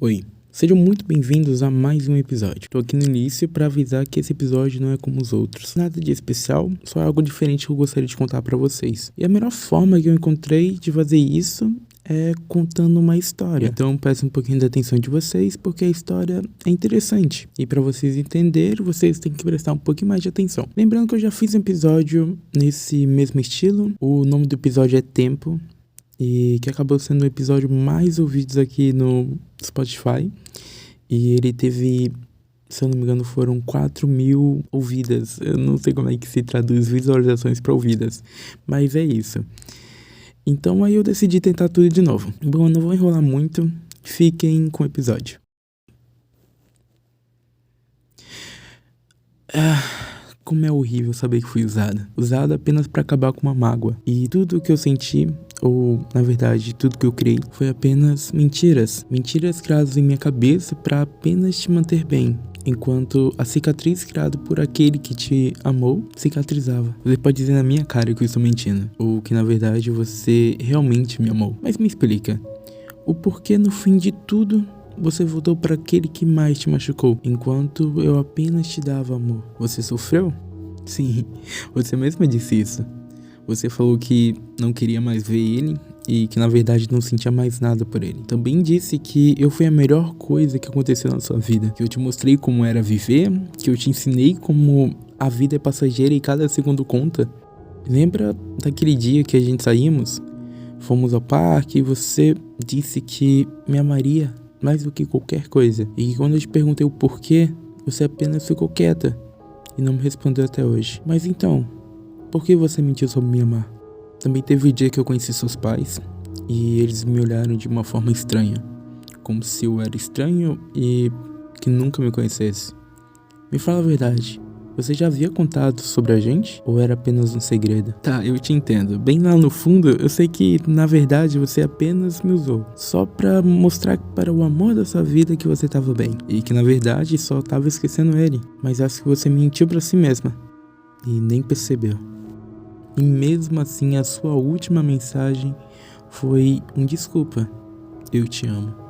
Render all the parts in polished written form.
Oi, sejam muito bem-vindos a mais um episódio. Tô aqui no início para avisar que esse episódio não é como os outros. Nada de especial, só algo diferente que eu gostaria de contar para vocês. E a melhor forma que eu encontrei de fazer isso é contando uma história. Então peço um pouquinho da atenção de vocês, porque a história é interessante. E para vocês entenderem, vocês têm que prestar um pouquinho mais de atenção. Lembrando que eu já fiz um episódio nesse mesmo estilo. O nome do episódio é Tempo. E que acabou sendo o episódio mais ouvido aqui no Spotify. E ele teve, se eu não me engano, foram 4.000 ouvidas. Eu não sei como é que se traduz visualizações para ouvidas, mas é isso. Então aí eu decidi tentar tudo de novo. Bom, eu não vou enrolar muito, fiquem com o episódio. Como é horrível saber que fui usada apenas para acabar com uma mágoa. E tudo o que eu senti, ou na verdade tudo que eu criei, foi apenas mentiras criadas em minha cabeça para apenas te manter bem, enquanto a cicatriz criada por aquele que te amou cicatrizava. Você pode dizer na minha cara que eu estou mentindo, ou que na verdade você realmente me amou. Mas me explica, o porquê no fim de tudo você voltou para aquele que mais te machucou, enquanto eu apenas te dava amor? Você sofreu? Sim, você mesma disse isso. Você falou que não queria mais ver ele e que na verdade não sentia mais nada por ele. Também disse que eu fui a melhor coisa que aconteceu na sua vida, que eu te mostrei como era viver, que eu te ensinei como a vida é passageira e cada segundo conta. Lembra daquele dia que a gente saímos? Fomos ao parque e você disse que me amaria mais do que qualquer coisa. E quando eu te perguntei o porquê, você apenas ficou quieta e não me respondeu até hoje. Mas então, por que você mentiu sobre me amar? Também teve o dia que eu conheci seus pais e eles me olharam de uma forma estranha, como se eu era estranho e que nunca me conhecesse. Me fala a verdade, você já havia contado sobre a gente ou era apenas um segredo? Tá, eu te entendo. Bem lá no fundo, eu sei que na verdade você apenas me usou, só pra mostrar para o amor da sua vida que você tava bem e que na verdade só tava esquecendo ele. Mas acho que você mentiu pra si mesma e nem percebeu. E mesmo assim a sua última mensagem foi um desculpa. Eu te amo.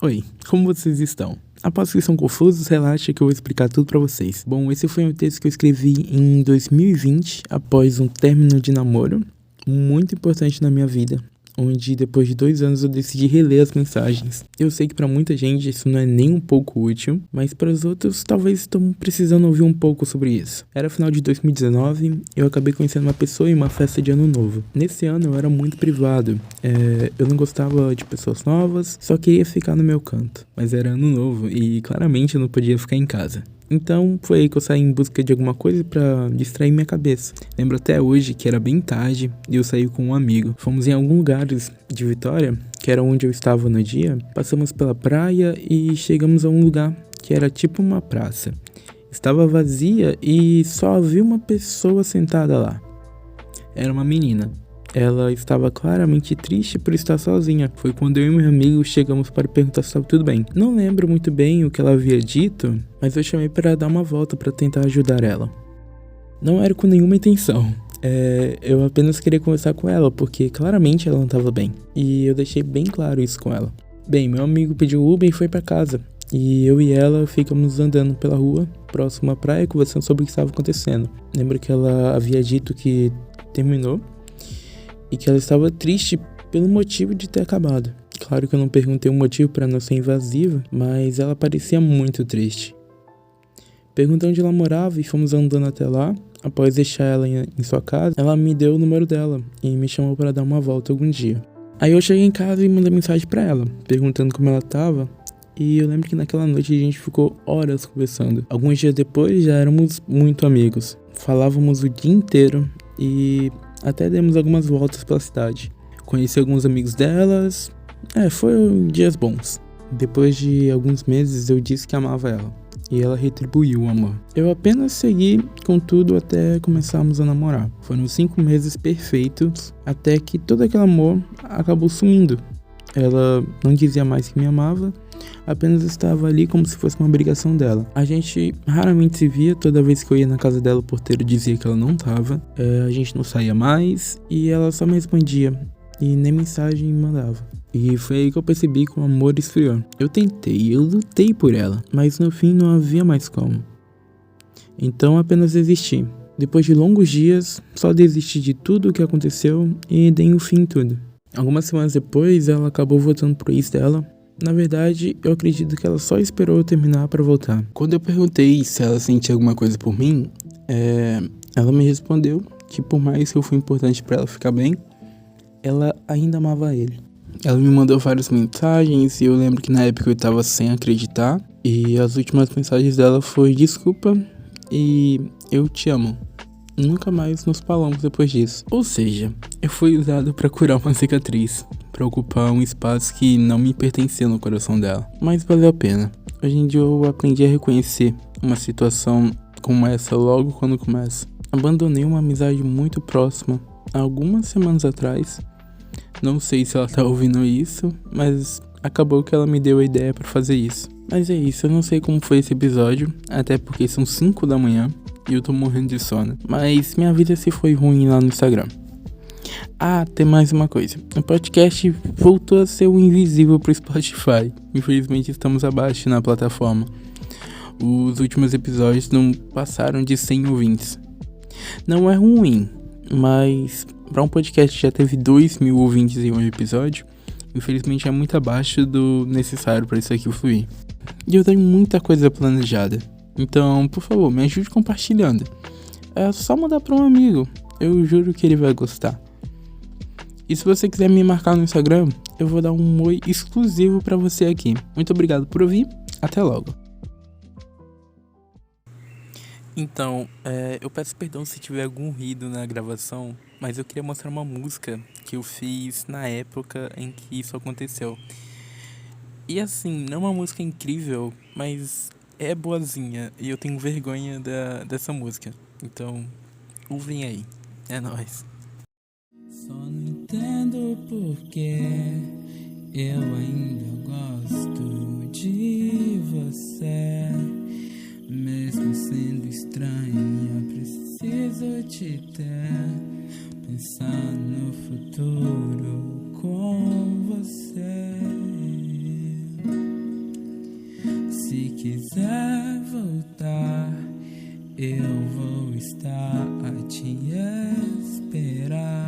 Oi, como vocês estão? Após que estão confusos, relaxa que eu vou explicar tudo pra vocês. Bom, esse foi um texto que eu escrevi em 2020, após um término de namoro muito importante na minha vida, onde depois de 2 anos eu decidi reler as mensagens. Eu sei que pra muita gente isso não é nem um pouco útil, mas para os outros talvez estão precisando ouvir um pouco sobre isso. Era final de 2019, eu acabei conhecendo uma pessoa em uma festa de ano novo. Nesse ano eu era muito privado, eu não gostava de pessoas novas, só queria ficar no meu canto. Mas era ano novo e claramente eu não podia ficar em casa. Então foi aí que eu saí em busca de alguma coisa pra distrair minha cabeça. Lembro até hoje que era bem tarde e eu saí com um amigo. Fomos em alguns lugares de Vitória, que era onde eu estava no dia. Passamos pela praia e chegamos a um lugar que era tipo uma praça. Estava vazia e só havia uma pessoa sentada lá. Era uma menina. Ela estava claramente triste por estar sozinha. Foi quando eu e meu amigo chegamos para perguntar se estava tudo bem. Não lembro muito bem o que ela havia dito, mas eu chamei para dar uma volta para tentar ajudar ela. Não era com nenhuma intenção. Eu apenas queria conversar com ela, porque claramente ela não estava bem. E eu deixei bem claro isso com ela. Bem, meu amigo pediu Uber e foi para casa. E eu e ela ficamos andando pela rua, próximo à praia, conversando sobre o que estava acontecendo. Lembro que ela havia dito que terminou e que ela estava triste pelo motivo de ter acabado. Claro que eu não perguntei o motivo para não ser invasiva, mas ela parecia muito triste. Perguntei onde ela morava e fomos andando até lá. Após deixar ela em sua casa, ela me deu o número dela e me chamou para dar uma volta algum dia. Aí eu cheguei em casa e mandei mensagem para ela, perguntando como ela estava. E eu lembro que naquela noite a gente ficou horas conversando. Alguns dias depois já éramos muito amigos. Falávamos o dia inteiro e até demos algumas voltas pela cidade. Conheci alguns amigos delas. Foram dias bons. Depois de alguns meses eu disse que amava ela. E ela retribuiu o amor. Eu apenas segui com tudo até começarmos a namorar. Foram 5 meses perfeitos, até que todo aquele amor acabou sumindo. Ela não dizia mais que me amava, apenas estava ali como se fosse uma obrigação dela. A gente raramente se via, toda vez que eu ia na casa dela o porteiro dizia que ela não tava, a gente não saía mais e ela só me respondia e nem mensagem me mandava. E foi aí que eu percebi que o amor esfriou. Eu lutei por ela, mas no fim não havia mais como. Então apenas desisti. Depois de longos dias, só desisti de tudo o que aconteceu e dei um fim em tudo. Algumas semanas depois, ela acabou voltando pro ex dela. Na verdade, eu acredito que ela só esperou eu terminar pra voltar. Quando eu perguntei se ela sentia alguma coisa por mim, ela me respondeu que por mais que eu fui importante pra ela ficar bem, ela ainda amava ele. Ela me mandou várias mensagens e eu lembro que na época eu tava sem acreditar. E as últimas mensagens dela foi desculpa e eu te amo. Nunca mais nos falamos depois disso. Ou seja, eu fui usado pra curar uma cicatriz, pra ocupar um espaço que não me pertencia no coração dela. Mas valeu a pena. Hoje em dia eu aprendi a reconhecer uma situação como essa logo quando começa. Abandonei uma amizade muito próxima há algumas semanas atrás. Não sei se ela tá ouvindo isso, mas acabou que ela me deu a ideia pra fazer isso. Mas é isso, eu não sei como foi esse episódio, até porque são 5 da manhã e eu tô morrendo de sono. Mas minha vida se foi ruim lá no Instagram. Ah, tem mais uma coisa. O podcast voltou a ser o invisível pro Spotify. Infelizmente estamos abaixo na plataforma. Os últimos episódios não passaram de 100 ouvintes. Não é ruim, mas para um podcast que já teve 2.000 ouvintes em um episódio, infelizmente é muito abaixo do necessário para isso aqui fluir. E eu tenho muita coisa planejada. Então, por favor, me ajude compartilhando. É só mandar para um amigo. Eu juro que ele vai gostar. E se você quiser me marcar no Instagram, eu vou dar um oi exclusivo para você aqui. Muito obrigado por ouvir. Até logo. Então, eu peço perdão se tiver algum ruído na gravação, mas eu queria mostrar uma música que eu fiz na época em que isso aconteceu. E assim, não é uma música incrível, mas é boazinha e eu tenho vergonha dessa música. Então, ouvem aí. É nóis. Só não entendo porque eu ainda gosto de você. Mesmo sendo estranha, preciso te ter. Pensar no futuro com você. Se quiser voltar, eu vou estar a te esperar.